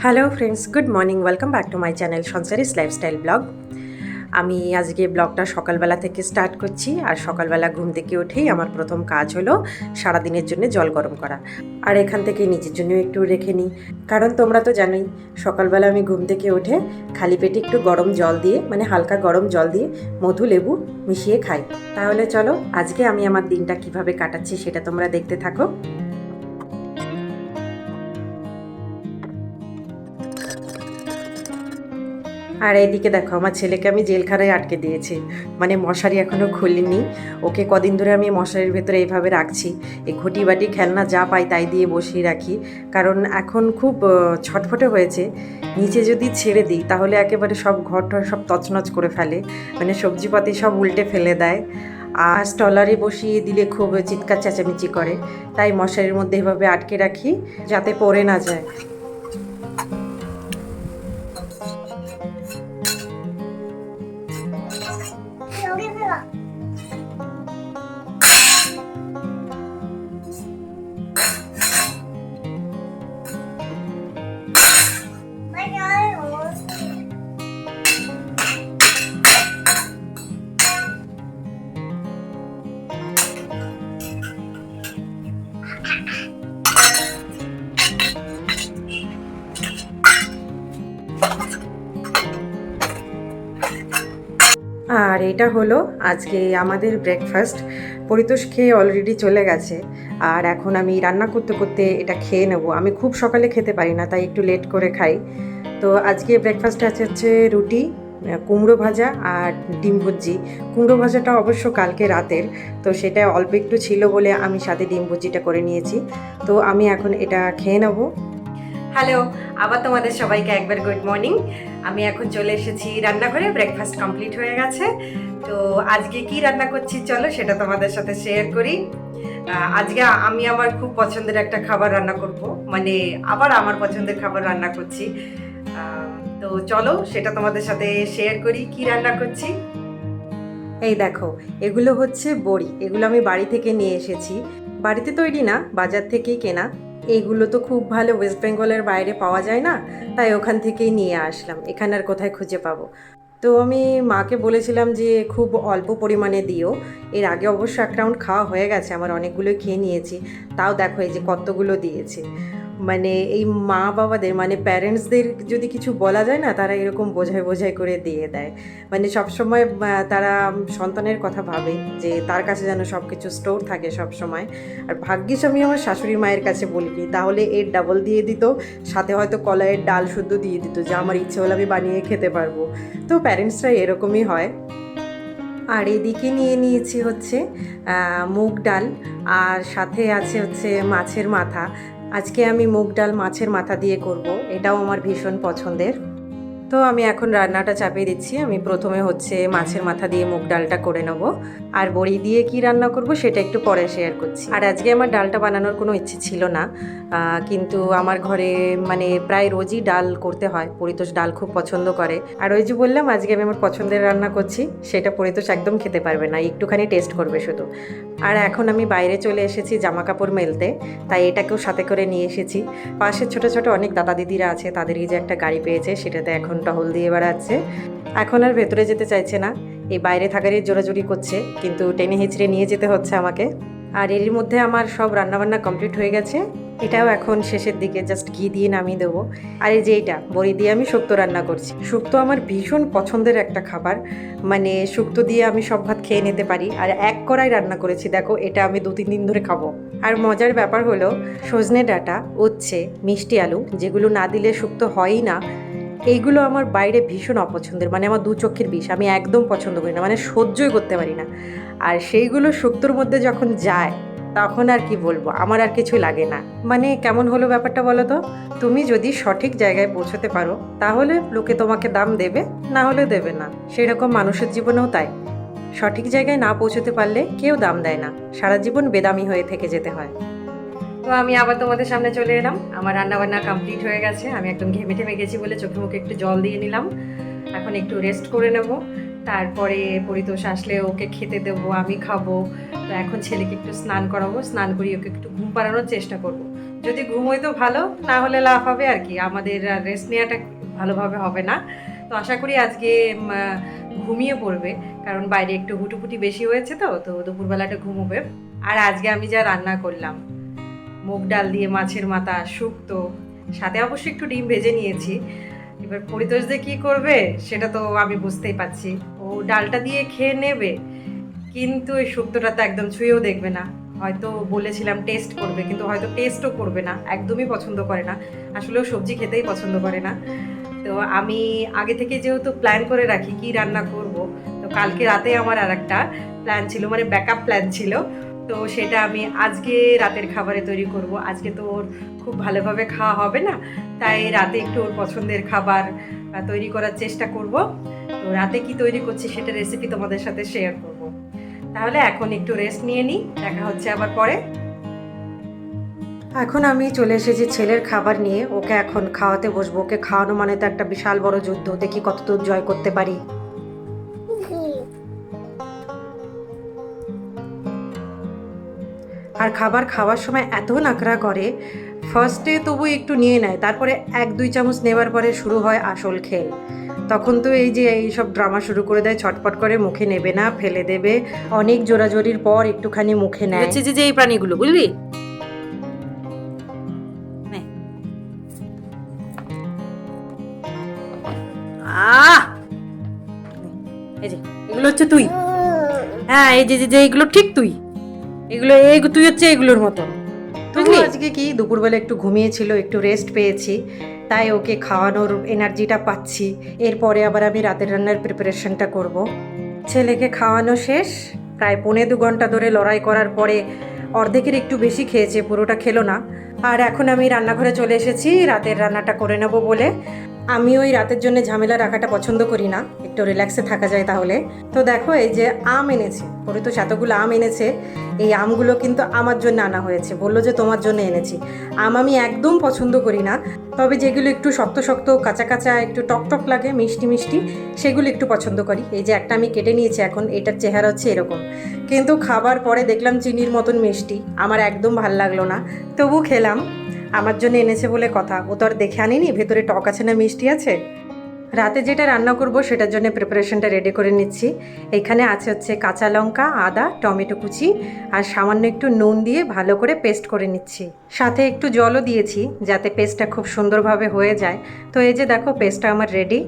Hello friends, good morning. Welcome back to my channel Sanchari's lifestyle blog. আমি আজকে ব্লগটা সকালবেলা থেকে স্টার্ট করছি। আর সকালবেলা ঘুম থেকে উঠেই আমার প্রথম কাজ হলো সারাদিনের জন্য জল গরম করা। আর এখান থেকে নিজের জন্যও একটু রেখে নিই, কারণ তোমরা তো জানোই সকালবেলা আমি ঘুম থেকে উঠে খালি পেটে একটু গরম জল দিয়ে, মানে হালকা গরম জল দিয়ে মধু লেবু মিশিয়ে খাই। তাহলে চলো আজকে আমি আমার দিনটা কিভাবে কাটাচ্ছি সেটা তোমরা দেখতে থাকো। আর এইদিকে দেখো, আমার ছেলেকে আমি জেলখানায় আটকে দিয়েছি, মানে মশারি এখনও খুলিনি। ওকে কদিন ধরে আমি মশারির ভেতরে এইভাবে রাখছি। এই ঘটি বাটি খেলনা যা পাই তাই দিয়ে বসিয়ে রাখি, কারণ এখন খুব ছটফটে হয়েছে। নিচে যদি ছেড়ে দিই তাহলে একেবারে সব ঘরটর সব তছনছ করে ফেলে, মানে সবজিপাতি সব উল্টে ফেলে দেয়। আর স্টলারে বসিয়ে দিলে খুব চিৎকার চেঁচামেচি করে, তাই মশারির মধ্যে এভাবে আটকে রাখি যাতে পড়ে না যায়। আর এটা হলো আজকে আমাদের ব্রেকফাস্ট। পরিতোষ খেয়ে অলরেডি চলে গেছে, আর এখন আমি রান্না করতে করতে এটা খেয়ে নেব। আমি খুব সকালে খেতে পারি না, তাই একটু লেট করে খাই। তো আজকে ব্রেকফাস্টে হচ্ছে রুটি, কুমড়ো ভাজা আর ডিম ভুজি। কুমড়ো ভাজাটা অবশ্য কালকে রাতের, তো সেটা অল্প একটু ছিল বলে আমি সাথে ডিম ভুজিটা করে নিয়েছি। তো আমি এখন এটা খেয়ে নেব। হ্যালো, আবার তোমাদের সবাইকে একবার গুড মর্নিং। আমি এখন চলে এসেছি রান্নাঘরে, ব্রেকফাস্ট কমপ্লিট হয়ে গেছে। তো আজকে কি রান্না করছি চলো সেটা তোমাদের সাথে শেয়ার করি। আজকে আমি আমার খুব পছন্দের একটা খাবার রান্না করব, মানে আবার আমার পছন্দের খাবার রান্না করছি। তো চলো সেটা তোমাদের সাথে শেয়ার করি কি রান্না করছি। এই দেখো, এগুলো হচ্ছে বড়ি। এগুলো আমি বাড়ি থেকে নিয়ে এসেছি, বাড়িতে তৈরি না, বাজার থেকেই কেনা। এইগুলো তো খুব ভালো ওয়েস্ট বেঙ্গলের বাইরে পাওয়া যায় না, তাই ওখান থেকেই নিয়ে আসলাম। এখানে আর কোথায় খুঁজে পাবো। তো আমি মাকে বলেছিলাম যে খুব অল্প পরিমাণে দিও। এর আগে অবশ্য এক রাউন্ড খাওয়া হয়ে গেছে, আমার অনেকগুলোই খেয়ে নিয়েছি। তাও দেখো এই যে কতগুলো দিয়েছে। মানে এই মা বাবাদের, মানে প্যারেন্টসদের যদি কিছু বলা যায় না, তারা এরকম বোঝাই বোঝাই করে দিয়ে দেয়। মানে সবসময় তারা সন্তানের কথা ভাবে যে তার কাছে যেন সব কিছু স্টোর থাকে সব সময়। আর ভাগ্যিস আমি আমার শাশুড়ি মায়ের কাছে বলিনি, তাহলে এর ডাবল দিয়ে দিত, সাথে হয়তো কলাইয়ের ডাল শুদ্ধ দিয়ে দিত, যে আমার ইচ্ছে হলে আমি বানিয়ে খেতে পারবো। তো প্যারেন্টসরা এরকমই হয়। আর এদিকে নিয়ে নিয়েছি হচ্ছে মুগ ডাল, আর সাথে আছে হচ্ছে মাছের মাথা। আজকে আমি মুগ ডাল মাছের মাথা দিয়ে করব, এটাও আমার ভীষণ পছন্দের। তো আমি এখন রান্নাটা চাপিয়ে দিচ্ছি। আমি প্রথমে হচ্ছে মাছের মাথা দিয়ে মুগ ডালটা করে নেব, আর বড়ি দিয়ে কি রান্না করব সেটা একটু পরে শেয়ার করছি। আর আজকে আমার ডালটা বানানোর কোনো ইচ্ছে ছিল না, কিন্তু আমার ঘরে মানে প্রায় রোজই ডাল করতে হয়। পরিতোষ ডাল খুব পছন্দ করে। আর ওই যে বললাম আজকে আমি আমার পছন্দের রান্না করছি, সেটা পরিতোষ একদম খেতে পারবে না, একটুখানি টেস্ট করবে শুধু। আর এখন আমি বাইরে চলে এসেছি জামা কাপড় মেলতে, তাই এটাকেও সাথে করে নিয়ে এসেছি। পাশে ছোট ছোট অনেক দাদা দিদিরা আছে, তাদেরই যে একটা গাড়ি পেয়েছে সেটাতে এখন টহল দিয়ে বেড়াচ্ছে। এখন আর ভেতরে যেতে চাইছে না, এই বাইরে থাকারই জোরাজুরি করছে, কিন্তু টেনে হিচড়ে নিয়ে যেতে হচ্ছে আমাকে। আর এর মধ্যে আমার সব রান্নাবান্না কমপ্লিট হয়ে গেছে। এটাও এখন শেষের দিকে, জাস্ট ঘি দিয়ে নামিয়ে দেবো। আর এই যে এইটা বড়ি দিয়ে আমি শুক্তো রান্না করছি। শুক্তো আমার ভীষণ পছন্দের একটা খাবার, মানে শুক্তো দিয়ে আমি সব ভাত খেয়ে নিতে পারি। আর এক কড়াই রান্না করেছি, দেখো এটা আমি 2-3 দিন ধরে খাবো। আর মজার ব্যাপার হলো সজনে ডাঁটা, উচ্ছে, মিষ্টি আলু, যেগুলো না দিলে শুক্তো হয়ই না, এইগুলো আমার বাইরে ভীষণ অপছন্দের, মানে আমার দু চোখের বিষ। আমি একদম পছন্দ করি না, মানে সহ্যই করতে পারি না। আর সেইগুলো শুক্তোর মধ্যে যখন যায় তখন আর কি বলবো, আমার আর কিছু লাগে না। মানে কেমন হলো ব্যাপারটা বলো তো? তুমি যদি সঠিক জায়গায় পৌঁছতে পারো তাহলে লোকে তোমাকে দাম দেবে, না হলে দেবে না। সেরকম মানুষের জীবনেও তাই, সঠিক জায়গায় না পৌঁছতে পারলে কেউ দাম দেয় না, সারা জীবন বেদামি হয়ে থেকে যেতে হয়। তো আমি আবার তোমাদের সামনে চলে এলাম। আমার রান্নাবান্না কমপ্লিট হয়ে গেছে। আমি একদম ঘেমে টেমে গেছি বলে চোখে মুখে একটু জল দিয়ে নিলাম। এখন একটু রেস্ট করে নেব, তারপরে পরিতোষ আসলে ওকে খেতে দেবো, আমি খাবো। তো এখন ছেলেকে একটু স্নান করাবো, স্নান করিয়ে ওকে একটু ঘুম পাড়ানোর চেষ্টা করব। যদি ঘুম হয় তো ভালো, না হলে লাভ হবে আর কি, আমাদের রেস্ট নেওয়াটা ভালোভাবে হবে না। তো আশা করি আজকে ঘুমিয়ে পড়বে, কারণ বাইরে একটু হুটুপুটি বেশি হয়েছে, তো তো দুপুরবেলাটা ঘুমোবে। আর আজকে আমি যা রান্না করলাম, মুগ ডাল দিয়ে মাছের মাথা শুক্তো, সাথে অবশ্যই একটু ডিম ভেজে নিয়েছি। এবার পরিতোষ দিয়ে কী করবে সেটা তো আমি বুঝতেই পারছি, ও ডালটা দিয়ে খেয়ে নেবে, কিন্তু এই শুক্তোটা তো একদম ছুঁয়েও দেখবে না। হয়তো বলেছিলাম টেস্ট করবে, কিন্তু হয়তো টেস্টও করবে না, একদমই পছন্দ করে না, আসলেও সবজি খেতেই পছন্দ করে না। তো আমি আগে থেকে যেহেতু প্ল্যান করে রাখি কি রান্না করব, তো কালকে রাতে আমার আর একটা প্ল্যান ছিল, মানে ব্যাকআপ প্ল্যান ছিল। তো সেটা আমি আজকে রাতের খাবারে তৈরি করব। আজকে তো ওর খুব ভালোভাবে খাওয়া হবে না, তাই রাতে একটু ওর পছন্দের খাবার তৈরি করার চেষ্টা করব। তো রাতে কি তৈরি করছি সেটা রেসিপি তোমাদের সাথে শেয়ার করব। তাহলে এখন একটু রেস্ট নিয়ে নিই, দেখা হচ্ছে আবার পরে। এখন আমি চলে এসেছি ছেলের খাবার নিয়ে, ওকে এখন খাওয়াতে বসবো। ওকে খাওয়ানো মানে তো একটা বিশাল বড় যুদ্ধ, দেখি কতদূর জয় করতে পারি। আর খাবার খাওয়ার সময় এত নাকড়া করে, ফার্স্টে তবু একটু নিয়ে নেয়, তারপরে 1-2 চামচ নেওয়ার পরে শুরু হয় আসল খেল। তখন তো এই যে এইসব ড্রামা শুরু করে দেয়, ছটপট করে মুখে নেবে না, ফেলে দেবে। অনেক জোরাজোরির পর একটুখানি মুখে নেয়। হচ্ছে যে এই প্রাণীগুলো, বুঝলি? আহ এই যে এগুলো হচ্ছে তুই, হ্যাঁ এই যে যে এগুলো ঠিক তুই, এগুলো তুই হচ্ছে এগুলোর মতো। বুঝলি? আজকে কি দুপুরবেলা একটু ঘুমিয়েছিল, একটু রেস্ট পেয়েছি, তাই ওকে খাওয়ানোর এনার্জিটা পাচ্ছি। এরপরে আবার আমি রাতের রান্নার প্রিপারেশনটা করব। ছেলেকে খাওয়ানো শেষ, প্রায় 1.25 ঘন্টা ধরে লড়াই করার পরে অর্ধেকের একটু বেশি খেয়েছে, পুরোটা খেলো না। আর এখন আমি রান্নাঘরে চলে এসেছি রাতের রান্নাটা করে নেব বলে। আমি ওই রাতের জন্য ঝামেলা রাখাটা পছন্দ করি না, একটু রিল্যাক্সে থাকা যায় তাহলে। তো দেখো এই যে আম এনেছে, পরে তো এতগুলো আম এনেছে, এই আমগুলো কিন্তু আমার জন্য আনা হয়েছে, বললো যে তোমার জন্য এনেছি। আম আমি একদম পছন্দ করি না, তবে যেগুলো একটু শক্ত শক্ত কাঁচা কাঁচা একটু টক টক লাগে, মিষ্টি মিষ্টি, সেগুলো একটু পছন্দ করি। এই যে একটা আমি কেটে নিয়েছি, এখন এটার চেহারা হচ্ছে এরকম, কিন্তু খাবার পরে দেখলাম চিনির মতন মিষ্টি, আমার একদম ভাল লাগলো না, তবু খেলাম। আমার জন্য এনেছে বলে কথা, ও তো আর দেখে আনিনি ভেতরে টক আছে না মিষ্টি আছে। রাতে যেটা রান্না করব সেটার জন্য প্রিপারেশনটা রেডি করে নিচ্ছি। এখানে আছে হচ্ছে কাঁচা লঙ্কা, আদা, টমেটো কুচি আর সামান্য একটু নুন দিয়ে ভালো করে পেস্ট করে নিচ্ছি। সাথে একটু জলও দিয়েছি যাতে পেস্টটা খুব সুন্দরভাবে হয়ে যায়। তো এই যে দেখো পেস্টটা আমার রেডি।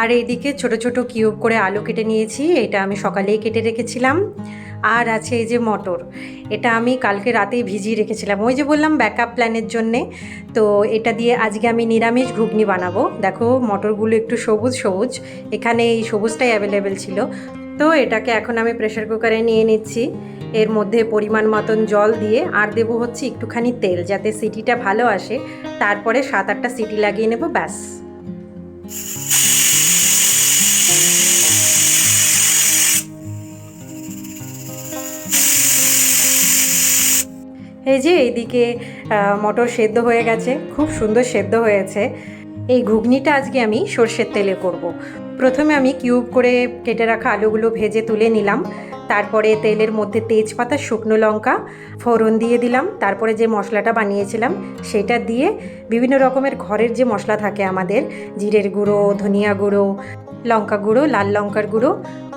আর এইদিকে ছোট ছোট কিউব করে আলু কেটে নিয়েছি, এটা আমি সকালেই কেটে রেখেছিলাম। আর আছে এই যে মটর, এটা আমি কালকে রাতেই ভিজিয়ে রেখেছিলাম, ওই যে বললাম ব্যাকআপ প্ল্যানের জন্যে। তো এটা দিয়ে আজকে আমি নিরামিষ ঘুগনি বানাবো। দেখো মটরগুলো একটু সবুজ সবুজ, এখানে এই সবুজটাই অ্যাভেলেবেল ছিল। তো এটাকে এখন আমি প্রেসার কুকারে নিয়ে নিচ্ছি, এর মধ্যে পরিমাণ মতন জল দিয়ে আর দেবো হচ্ছে একটুখানি তেল, যাতে সিটিটা ভালো আসে। তারপরে 7-8টা সিটি লাগিয়ে নেব, ব্যাস। এই যে এইদিকে মটর সেদ্ধ হয়ে গেছে, খুব সুন্দর সেদ্ধ হয়েছে। এই ঘুগনিটা আজকে আমি সর্ষের তেলে করব। প্রথমে আমি কিউব করে কেটে রাখা আলুগুলো ভেজে তুলে নিলাম, তারপরে তেলের মধ্যে তেজপাতা, শুকনো লঙ্কা ফোড়ন দিয়ে দিলাম, তারপরে যে মশলাটা বানিয়েছিলাম সেটা দিয়ে বিভিন্ন রকমের ঘরের যে মশলা থাকে আমাদের, জিরের গুঁড়ো, ধনিয়া গুঁড়ো, লঙ্কা গুঁড়ো, লাল লঙ্কার গুঁড়ো,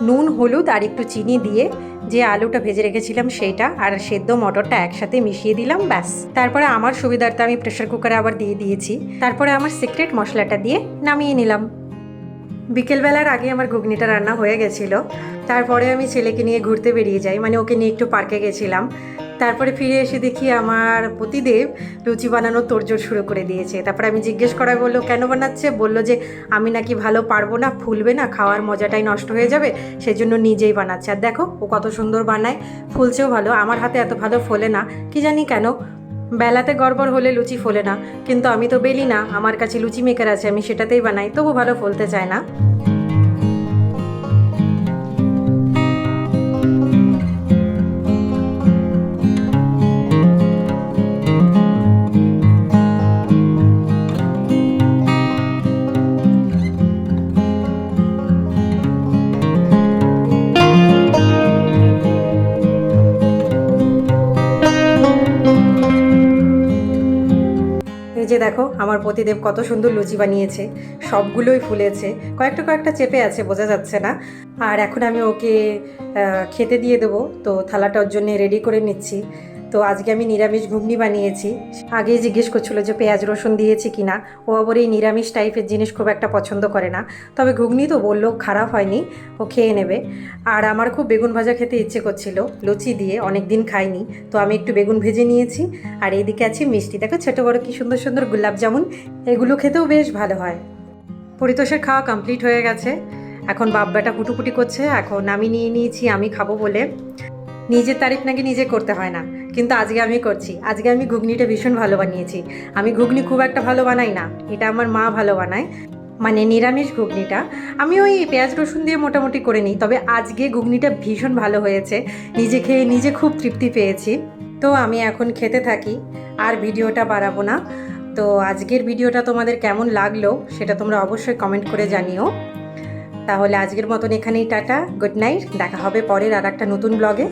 নুন, হলুদ আর একটু চিনি দিয়ে যে আলুটা ভেজে রেখেছিলাম সেইটা আর সেদ্ধ মটরটা একসাথে মিশিয়ে দিলাম, ব্যাস। তারপরে আমার সুবিধার্থে আমি প্রেসার কুকারে আবার দিয়ে দিয়েছি, তারপরে আমার সিক্রেট মশলাটা দিয়ে নামিয়ে নিলাম। বিকেলবেলার আগে আমার ঘুগনিটা রান্না হয়ে গেছিলো। তারপরে আমি ছেলেকে নিয়ে ঘুরতে বেরিয়ে যাই, মানে ওকে নিয়ে একটু পার্কে গেছিলাম। তারপরে ফিরে এসে দেখি আমার পতিদেব লুচি বানানোর তোড়জোড় শুরু করে দিয়েছে। তারপরে আমি জিজ্ঞেস করায় বললো কেন বানাচ্ছে, বললো যে আমি নাকি ভালো পারবো না, ফুলবে না, খাওয়ার মজাটাই নষ্ট হয়ে যাবে, সেজন্য নিজেই বানাচ্ছে। আর দেখো ও কত সুন্দর বানায়, ফুলছেও ভালো। আমার হাতে এত ভালো ফোলে না, কি জানি কেন, বেলাতে গড়বড় হলে লুচি ফোলে না, কিন্তু আমি তো বেলি না, আমার কাছে লুচি মেকার আছে, আমি সেটাতেই বানাই, তবু ভালো ফলতে চায় না। যে দেখো আমার পতিদেব কত সুন্দর লুচি বানিয়েছে, সবগুলোই ফুলেছে, কয়েকটা চেপে আছে, বোঝা যাচ্ছে না। আর এখন আমি ওকে খেতে দিয়ে দেবো, তো থালাটা ওর জন্য রেডি করে নিচ্ছি। তো আজকে আমি নিরামিষ ঘুগনি বানিয়েছি। আগেই জিজ্ঞেস করছিল যে পেঁয়াজ রসুন দিয়েছি কি না। ও আবার এই নিরামিষ টাইপের জিনিস খুব একটা পছন্দ করে না, তবে ঘুগনি তো বললো খারাপ হয়নি, ও খেয়ে নেবে। আর আমার খুব বেগুন ভাজা খেতে ইচ্ছে করছিল লুচি দিয়ে, অনেক দিন খাইনি, তো আমি একটু বেগুন ভেজে নিয়েছি। আর এইদিকে আছে মিষ্টি, দেখো ছোটো বড়ো কী সুন্দর সুন্দর গোলাপ জামুন, এগুলো খেতেও বেশ ভালো হয়। পরিতোষের খাওয়া কমপ্লিট হয়ে গেছে, এখন বাব্বাটা কুটুকুটি করছে। এখন আমি নিয়ে নিয়েছি আমি খাবো বলে। নিজের তারিফ নাকি নিজে করতে হয় না, কিন্তু আজকে আমি করছি। আজকে আমি ঘুগনিটা ভীষণ ভালো বানিয়েছি। আমি ঘুগনি খুব একটা ভালো বানাই না, এটা আমার মা ভালো বানায়, মানে নিরামিষ ঘুগনিটা। আমি ওই পেঁয়াজ রসুন দিয়ে মোটামুটি করে নিই, তবে আজকে ঘুগনিটা ভীষণ ভালো হয়েছে। নিজে খেয়ে নিজে খুব তৃপ্তি পেয়েছি। তো আমি এখন খেতে থাকি, আর ভিডিওটা বাড়াবো না। তো আজকের ভিডিওটা তোমাদের কেমন লাগলো সেটা তোমরা অবশ্যই কমেন্ট করে জানিও। তাহলে আজকের মতন এখানেই টাটা, গুড নাইট, দেখা হবে পরের আর একটা নতুন ব্লগে।